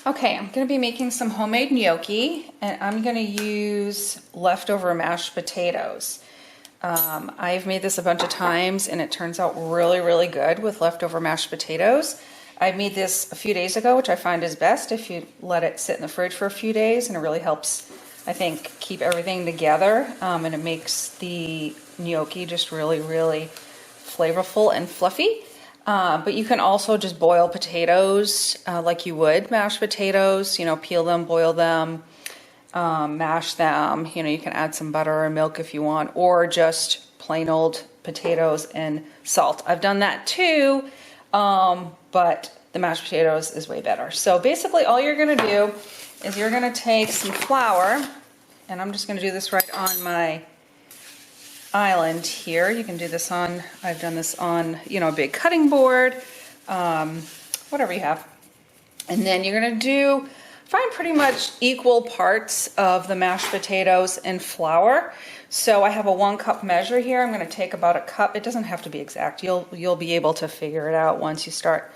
Okay, I'm going to be making some homemade gnocchi, and I'm going to use leftover mashed potatoes. I've made this a bunch of times, and it turns out really, really good with leftover mashed potatoes. I made this a few days ago, which I find is best if you let it sit in the fridge for a few days, and it really helps, I think, keep everything together, and it makes the gnocchi just really, really flavorful and fluffy. But you can also just boil potatoes like you would mashed potatoes, you know, peel them, boil them, mash them. You know, you can add some butter or milk if you want, or just plain old potatoes and salt. I've done that too, but the mashed potatoes is way better. So basically all you're gonna do is you're gonna take some flour, and I'm just gonna do this right on my island here. You can do this on, I've done this on, you know, a big cutting board, whatever you have. And then you're gonna find pretty much equal parts of the mashed potatoes and flour. So I have a 1 cup measure here. I'm gonna take about a cup. It doesn't have to be exact. You'll be able to figure it out once you start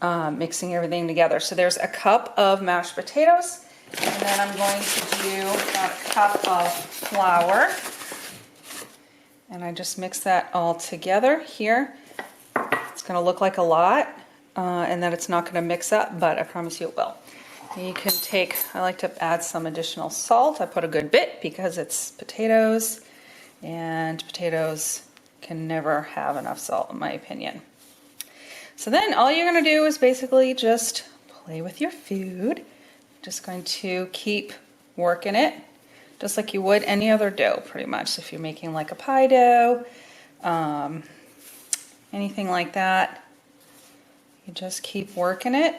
mixing everything together. So there's a cup of mashed potatoes, and then I'm going to do about a cup of flour. And I just mix that all together here. It's gonna look like a lot, and then it's not gonna mix up, but I promise you it will. And you can take, I like to add some additional salt. I put a good bit because it's potatoes, and potatoes can never have enough salt in my opinion. So then all you're gonna do is basically just play with your food. Just going to keep working it, just like you would any other dough, pretty much. So if you're making like a pie dough, anything like that, you just keep working it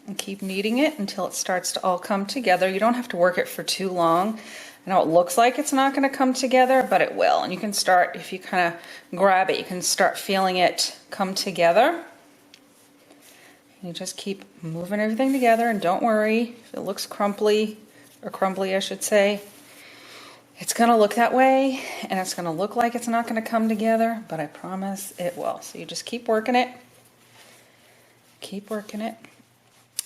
and keep kneading it until it starts to all come together. You don't have to work it for too long. I know it looks like it's not going to come together, but it will. And you can start, if you kind of grab it, you can start feeling it come together. You just keep moving everything together, and don't worry if it looks crumbly, or crumbly I should say. It's going to look that way, and it's going to look like it's not going to come together, but I promise it will. So you just keep working it,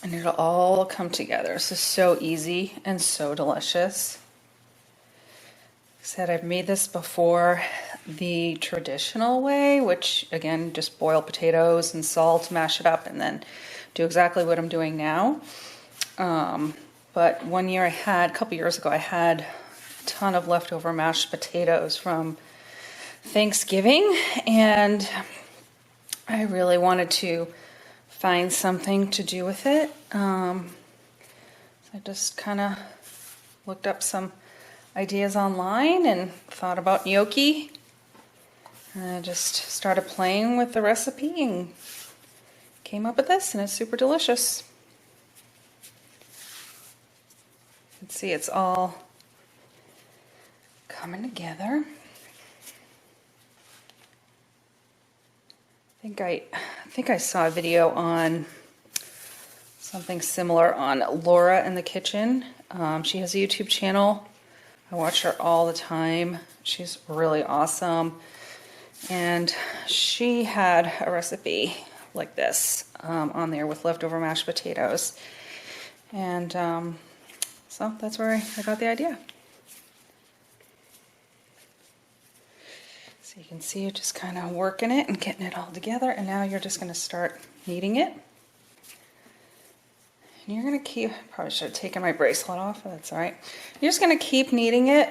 and it'll all come together. This is so easy and so delicious. Like I said, I've made this before the traditional way, which again, just boil potatoes and salt, mash it up, and then do exactly what I'm doing now. But one year a couple years ago, I had ton of leftover mashed potatoes from Thanksgiving, and I really wanted to find something to do with it. So I just kind of looked up some ideas online and thought about gnocchi, and I just started playing with the recipe and came up with this, and it's super delicious. You can see it's all coming together. I think I saw a video on something similar on Laura in the Kitchen. She has a YouTube channel. I watch her all the time. She's really awesome. And she had a recipe like this on there with leftover mashed potatoes. And so that's where I got the idea. So you can see you're just kind of working it and getting it all together, and now you're just going to start kneading it. And you're going to keep, probably should have taken my bracelet off, but that's all right. You're just going to keep kneading it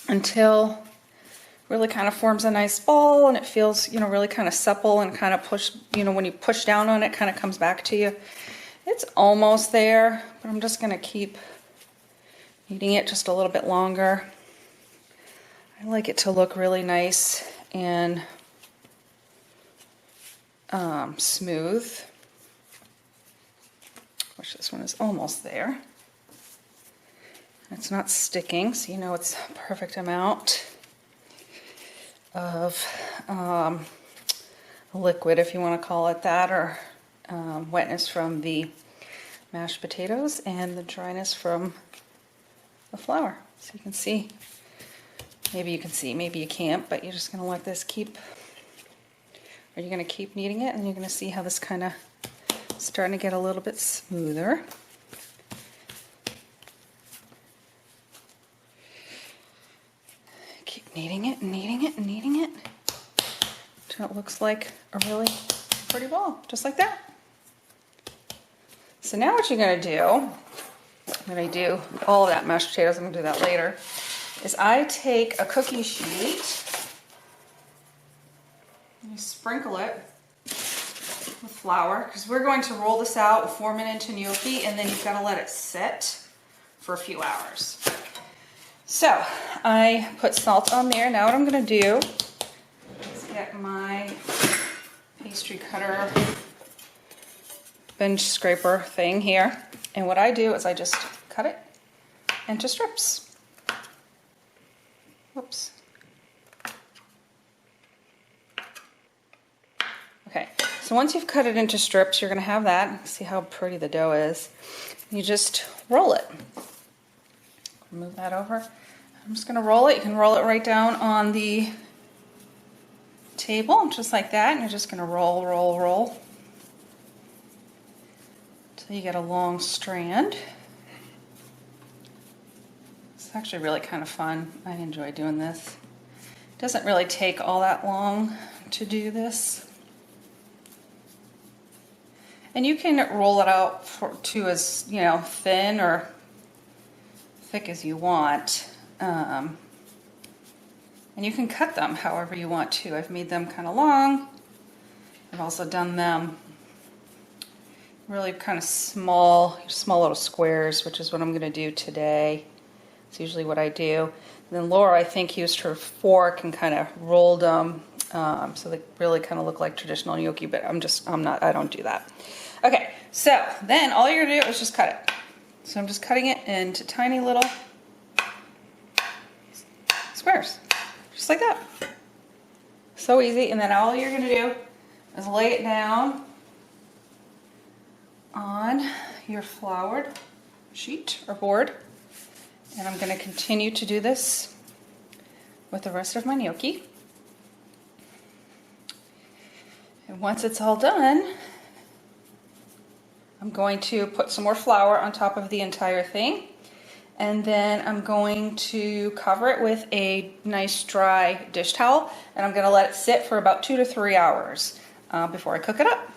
until it really kind of forms a nice ball, and it feels, you know, really kind of supple, and kind of push, you know, when you push down on it, kind of comes back to you. It's almost there, but I'm just going to keep kneading it just a little bit longer. I like it to look really nice and smooth. Of course, this one is almost there. It's not sticking, so you know it's a perfect amount of liquid, if you want to call it that, or wetness from the mashed potatoes and the dryness from the flour. So you can see. Maybe you can see, maybe you can't, but you're just going to let this keep, or you're going to keep kneading it, and you're going to see how this kind of starting to get a little bit smoother. Keep kneading it and kneading it and kneading it until it looks like a really pretty ball, just like that. So now what you're going to do, when I do all of that mashed potatoes, I'm going to do that later, is I take a cookie sheet, and you sprinkle it with flour, because we're going to roll this out and form it into gnocchi, and then you've got to let it sit for a few hours. So I put salt on there. Now what I'm going to do is get my pastry cutter bench scraper thing here, and what I do is I just cut it into strips. Whoops. Okay, so once you've cut it into strips, you're going to have that. See how pretty the dough is. You just roll it. Move that over. I'm just going to roll it. You can roll it right down on the table, just like that, and you're just going to roll, roll, roll until you get a long strand. It's actually really kind of fun. I enjoy doing this. It doesn't really take all that long to do this. And you can roll it out to as, you know, thin or thick as you want. And you can cut them however you want to. I've made them kind of long. I've also done them really kind of small little squares, which is what I'm going to do today. It's usually what I do. And then Laura, I think, used her fork and kind of rolled them so they really kind of look like traditional gnocchi, but I don't do that. Okay, so then all you're going to do is just cut it. So I'm just cutting it into tiny little squares, just like that. So easy. And then all you're going to do is lay it down on your floured sheet or board. And I'm going to continue to do this with the rest of my gnocchi. And once it's all done, I'm going to put some more flour on top of the entire thing. And then I'm going to cover it with a nice dry dish towel. And I'm going to let it sit for about 2 to 3 hours before I cook it up.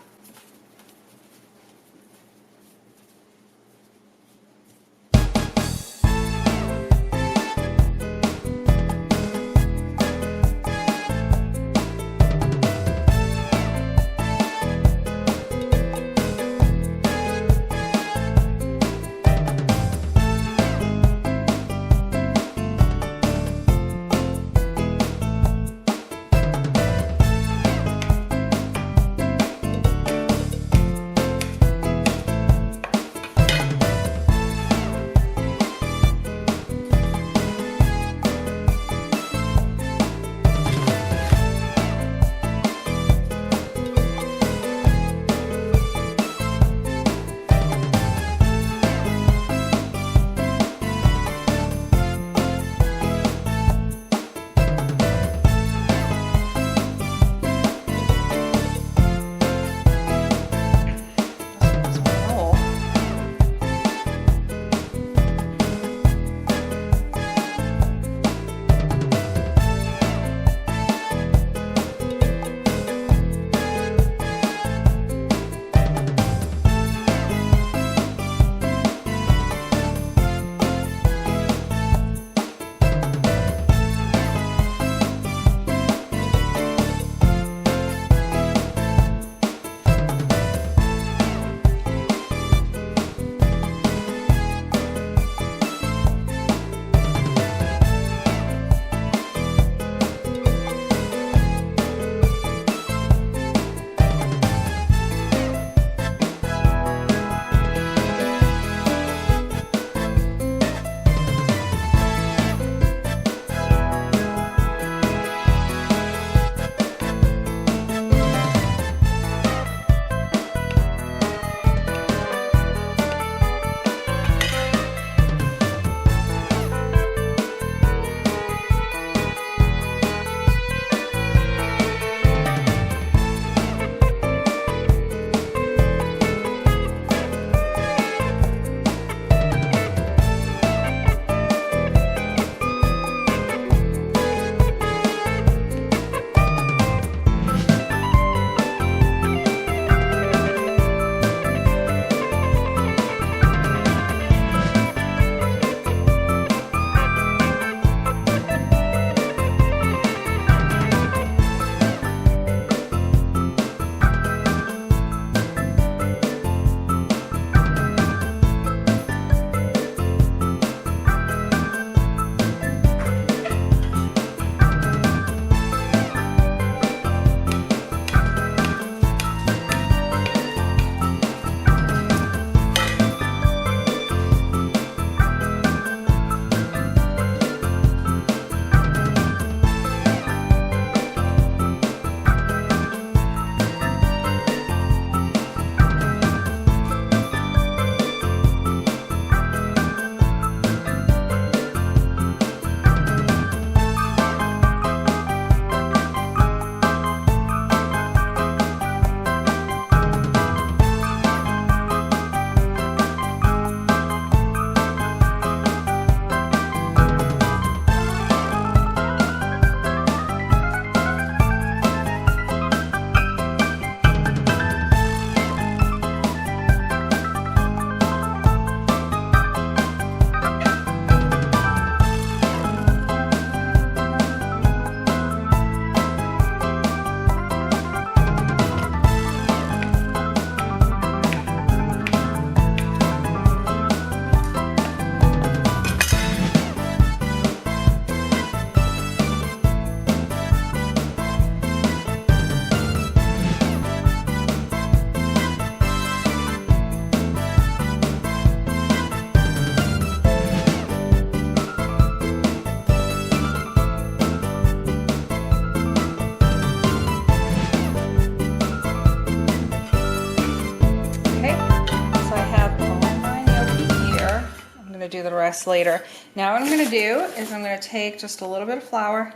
going to do the rest later. Now what I'm going to do is I'm going to take just a little bit of flour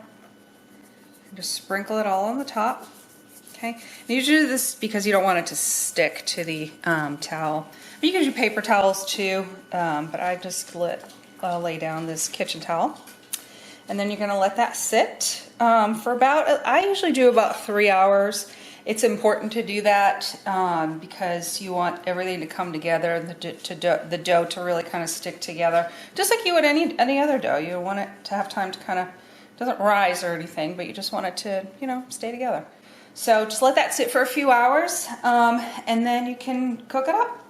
and just sprinkle it all on the top. Okay, and you usually do this because you don't want it to stick to the towel. You can use paper towels too, but I just lay down this kitchen towel. And then you're going to let that sit for about, I usually do about 3 hours. It's important to do that because you want everything to come together and the dough to really kind of stick together. Just like you would any other dough. You want it to have time to kind of, doesn't rise or anything, but you just want it to, you know, stay together. So just let that sit for a few hours and then you can cook it up.